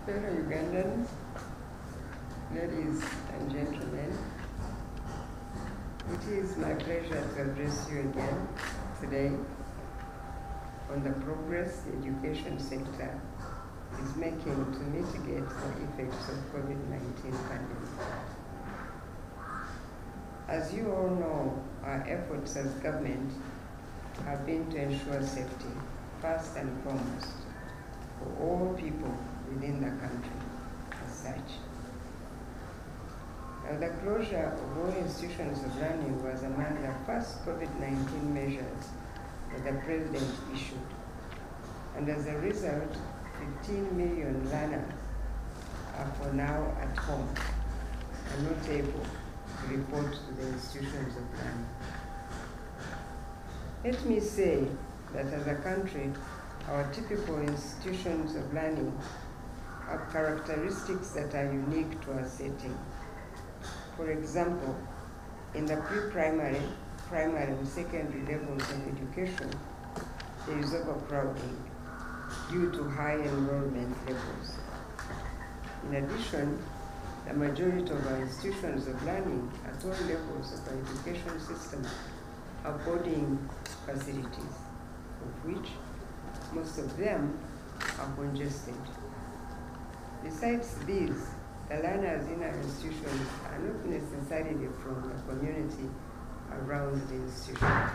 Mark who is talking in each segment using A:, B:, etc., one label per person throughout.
A: Fellow Ugandans, ladies and gentlemen, it is my pleasure to address you again today on the progress the education sector is making to mitigate the effects of COVID-19 pandemic. As you all know, our efforts as government have been to ensure safety, first and foremost, for all people within the country as such. Now, the closure of all institutions of learning was among the first COVID-19 measures that the President issued. And as a result, 15 million learners are for now at home and not able to report to the institutions of learning. Let me say that as a country, our typical institutions of learning have characteristics that are unique to our setting. For example, in the pre-primary, primary and secondary levels of education, there is overcrowding due to high enrollment levels. In addition, the majority of our institutions of learning at all levels of our education system have boarding facilities, of which most of them are congested. Besides these, the learners in our institutions are not necessarily from the community around the institution.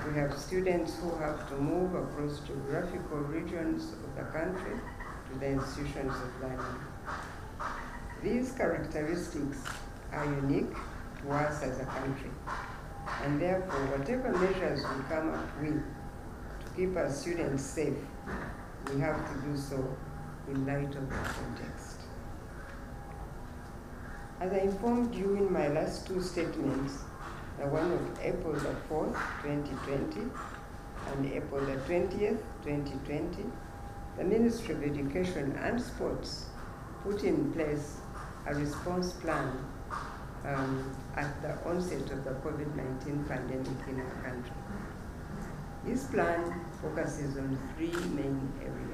A: We have students who have to move across geographical regions of the country to the institutions of learning. These characteristics are unique to us as a country, and therefore whatever measures we come up with to keep our students safe, we have to do so in light of the context. As I informed you in my last two statements, the one of April the 4th, 2020, and April the 20th, 2020, the Ministry of Education and Sports put in place a response plan at the onset of the COVID-19 pandemic in our country. This plan focuses on three main areas.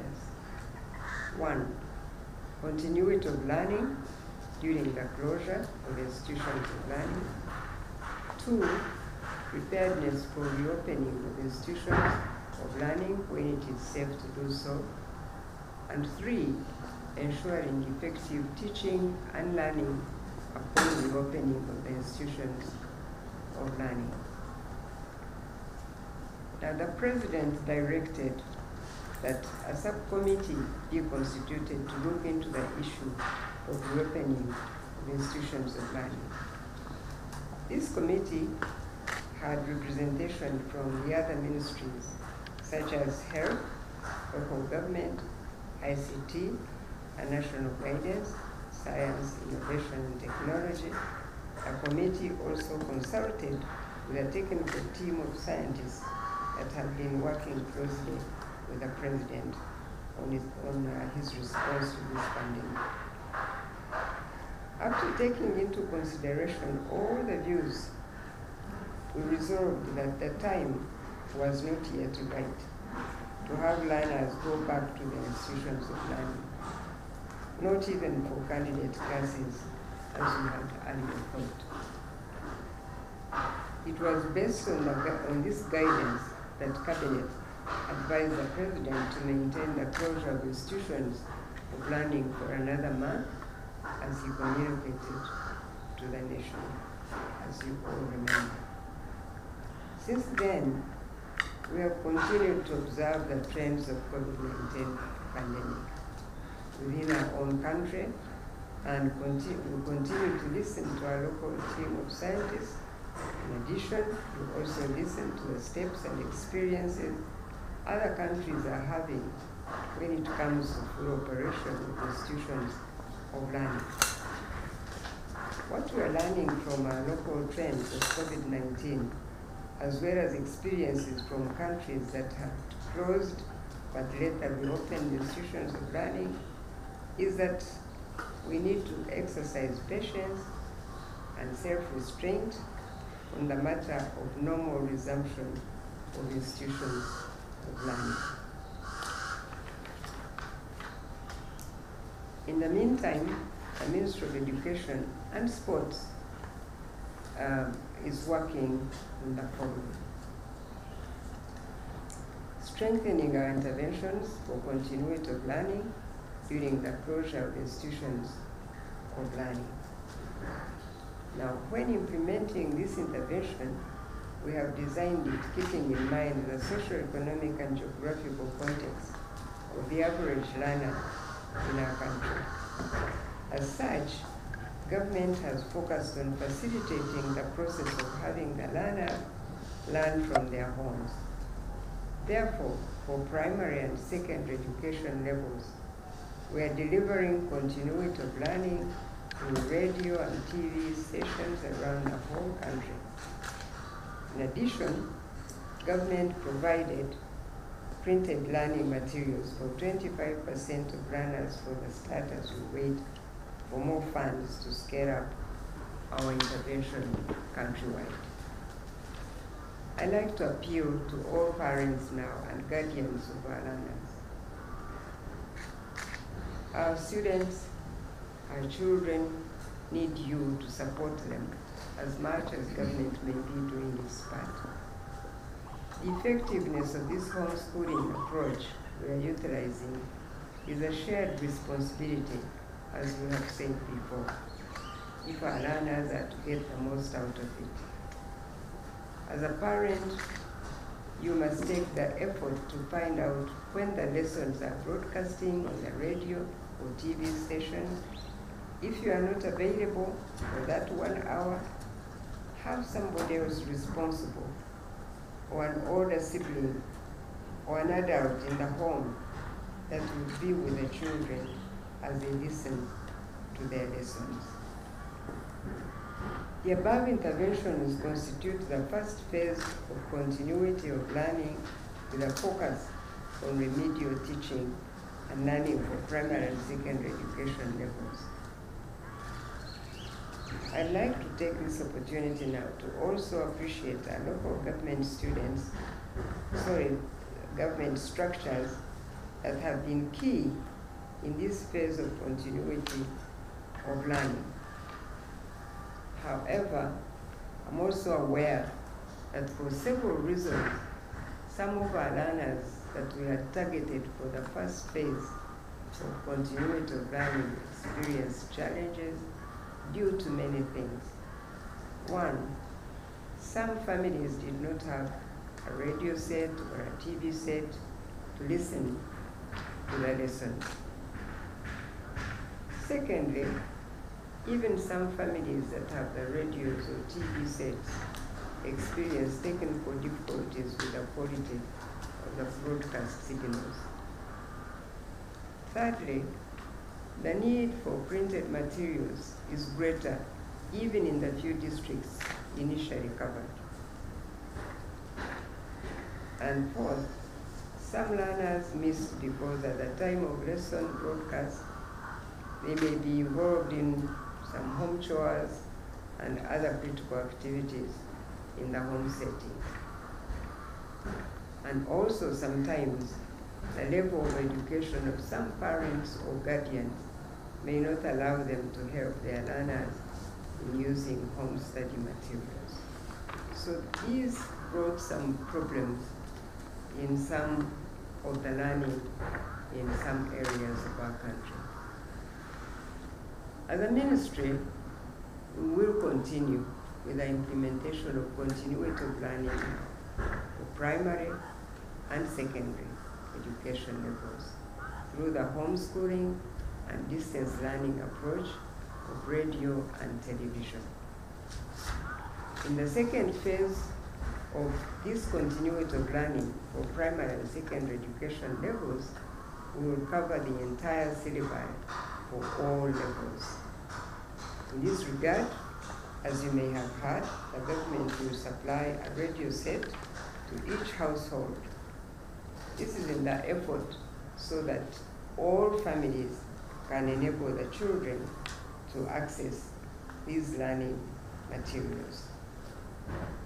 A: One, continuity of learning during the closure of institutions of learning. Two, preparedness for reopening of institutions of learning when it is safe to do so. And three, ensuring effective teaching and learning upon the reopening of the institutions of learning. Now, the President directed that a subcommittee be constituted to look into the issue of reopening of institutions of learning. This committee had representation from the other ministries, such as health, local government, ICT, and national guidance, science, innovation, and technology. The committee also consulted with a technical team of scientists that have been working closely with the President on his response to this pandemic. After taking into consideration all the views, we resolved that the time was not yet right to have learners go back to the institutions of learning, not even for candidate classes as we had earlier thought. It was based on this guidance that Cabinet advised the President to maintain the closure of institutions of learning for another month, as he communicated to the nation, as you all remember. Since then, we have continued to observe the trends of COVID-19 pandemic within our own country, and we continue to listen to our local team of scientists. In addition, we also listen to the steps and experiences other countries are having when it comes to full operation of institutions of learning. What we are learning from our local trends of COVID-19, as well as experiences from countries that have closed but later reopened institutions of learning, is that we need to exercise patience and self-restraint on the matter of normal resumption of institutions of learning. In the meantime, the Ministry of Education and Sports is working on the following: strengthening our interventions for continuity of learning during the closure of institutions of learning. Now, when implementing this intervention, we have designed it keeping in mind the socio-economic and geographical context of the average learner in our country. As such, government has focused on facilitating the process of having the learner learn from their homes. Therefore, for primary and secondary education levels, we are delivering continuity of learning through radio and TV stations around the whole country. In addition, government provided printed learning materials for 25% of learners for the start as we wait for more funds to scale up our intervention countrywide. I'd like to appeal to all parents now and guardians of our learners. Our students, our children need you to support them as much as government may be doing its part. The effectiveness of this homeschooling approach we are utilizing is a shared responsibility, as we have said before, if our learners are to get the most out of it. As a parent, you must take the effort to find out when the lessons are broadcasting on the radio or TV stations. If you are not available for that 1 hour, have somebody else responsible, or an older sibling, or an adult in the home that will be with the children as they listen to their lessons. The above interventions constitute the first phase of continuity of learning with a focus on remedial teaching and learning for primary and secondary education levels. I'd like to take this opportunity now to also appreciate our local government government structures that have been key in this phase of continuity of learning. However, I'm also aware that for several reasons, some of our learners that we had targeted for the first phase of continuity of learning experienced challenges due to many things. One, some families did not have a radio set or a TV set to listen to the lessons. Secondly, even some families that have the radios or TV sets experience technical difficulties with the quality of the broadcast signals. Thirdly, the need for printed materials is greater even in the few districts initially covered. And fourth, some learners miss because at the time of lesson broadcast, they may be involved in some home chores and other critical activities in the home setting. And also sometimes the level of education of some parents or guardians may not allow them to help their learners in using home study materials. So these brought some problems in some of the learning in some areas of our country. As a ministry, we will continue with the implementation of continuity of learning for primary and secondary education levels through the homeschooling and distance learning approach of radio and television. In the second phase of this continuity of learning for primary and secondary education levels, we will cover the entire syllabi for all levels. In this regard, as you may have heard, the government will supply a radio set to each household. This is in the effort so that all families can enable the children to access these learning materials.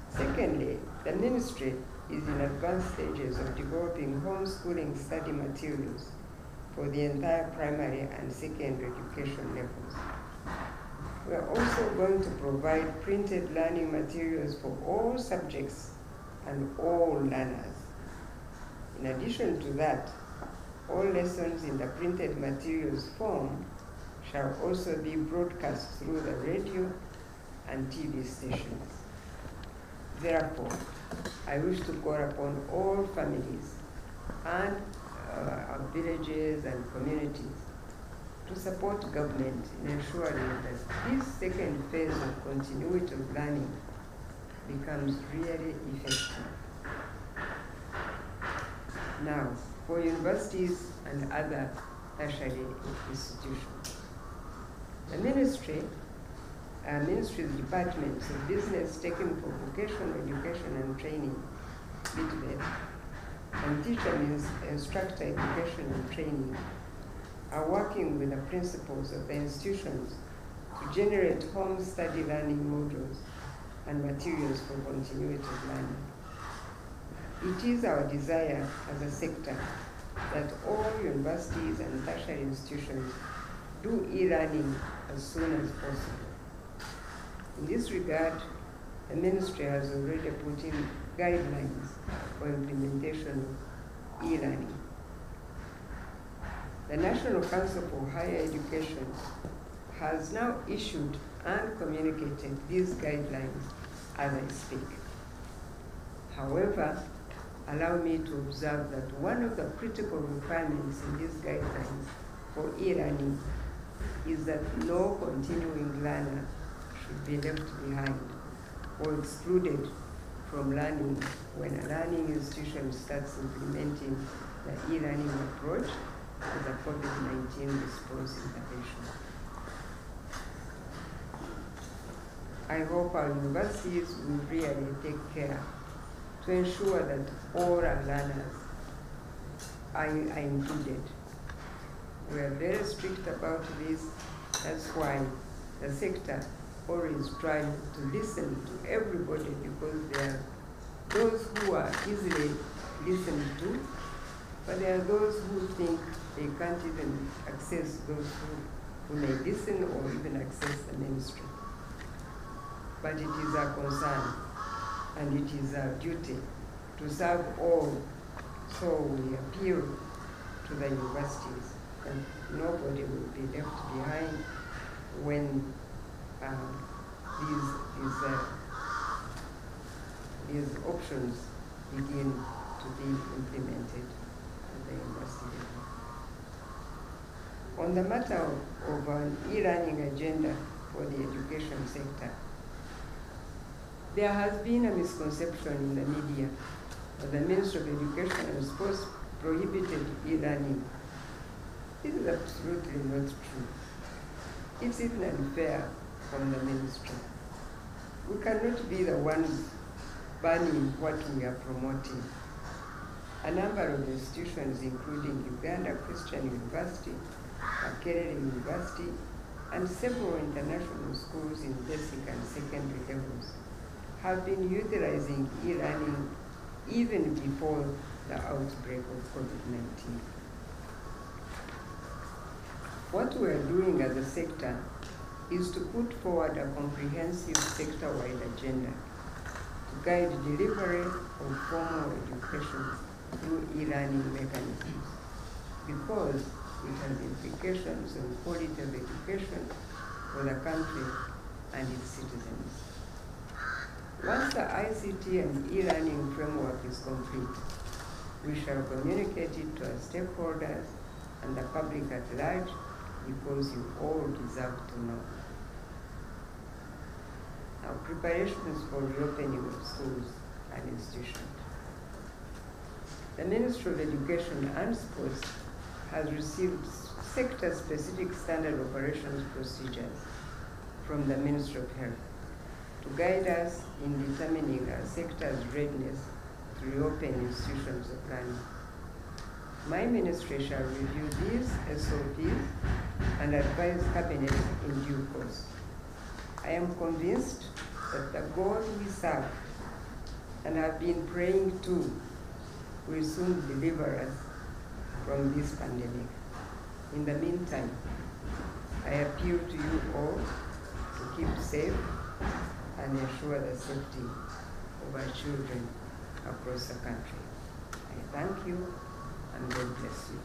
A: Secondly, the ministry is in advanced stages of developing homeschooling study materials for the entire primary and secondary education levels. We are also going to provide printed learning materials for all subjects and all learners. In addition to that, all lessons in the printed materials form shall also be broadcast through the radio and TV stations. Therefore, I wish to call upon all families and our villages and communities to support government in ensuring that this second phase of continuity of learning becomes really effective. Now, for universities and other tertiary institutions, the Ministry's Departments of Business, Technical, Vocational Education and Training, BITVET, and Teacher and Instructor Education and Training are working with the principals of the institutions to generate home study learning modules and materials for continuity of learning. It is our desire as a sector that all universities and tertiary institutions do e-learning as soon as possible. In this regard, the Ministry has already put in guidelines for implementation of e-learning. The National Council for Higher Education has now issued and communicated these guidelines as I speak. However, allow me to observe that one of the critical requirements in these guidelines for e-learning is that no continuing learner should be left behind or excluded from learning when a learning institution starts implementing the e-learning approach to the COVID-19 response intervention. I hope our universities will really take care to ensure that all our learners are included. We are very strict about this. That's why the sector always tries to listen to everybody, because there are those who are easily listened to, but there are those who think they can't even access those who may listen or even access the ministry. But it is our concern and it is our duty to serve all. So we appeal to the universities that nobody will be left behind when these options begin to be implemented at the university level. On the matter of an e-learning agenda for the education sector, there has been a misconception in the media that the Ministry of Education and Sports prohibited e-learning. This is absolutely not true. It's even unfair from the ministry. We cannot be the ones banning what we are promoting. A number of institutions, including Uganda Christian University, Makerere University, and several international schools in basic and secondary levels, have been utilizing e-learning even before the outbreak of COVID-19. What we are doing as a sector is to put forward a comprehensive sector-wide agenda to guide delivery of formal education through e-learning mechanisms, because it has implications on quality of education for the country and its citizens. Once the ICT and e-learning framework is complete, we shall communicate it to our stakeholders and the public at large, because you all deserve to know. Now, preparations for reopening of schools and institutions. The Ministry of Education and Sports has received sector-specific standard operations procedures from the Ministry of Health to guide us in determining our sector's readiness to reopen institutions of learning. My ministry shall review these SOPs and advise Cabinet in due course. I am convinced that the God we serve and have been praying to will soon deliver us from this pandemic. In the meantime, I appeal to you all to keep safe and ensure the safety of our children across the country. I thank you, and God bless you.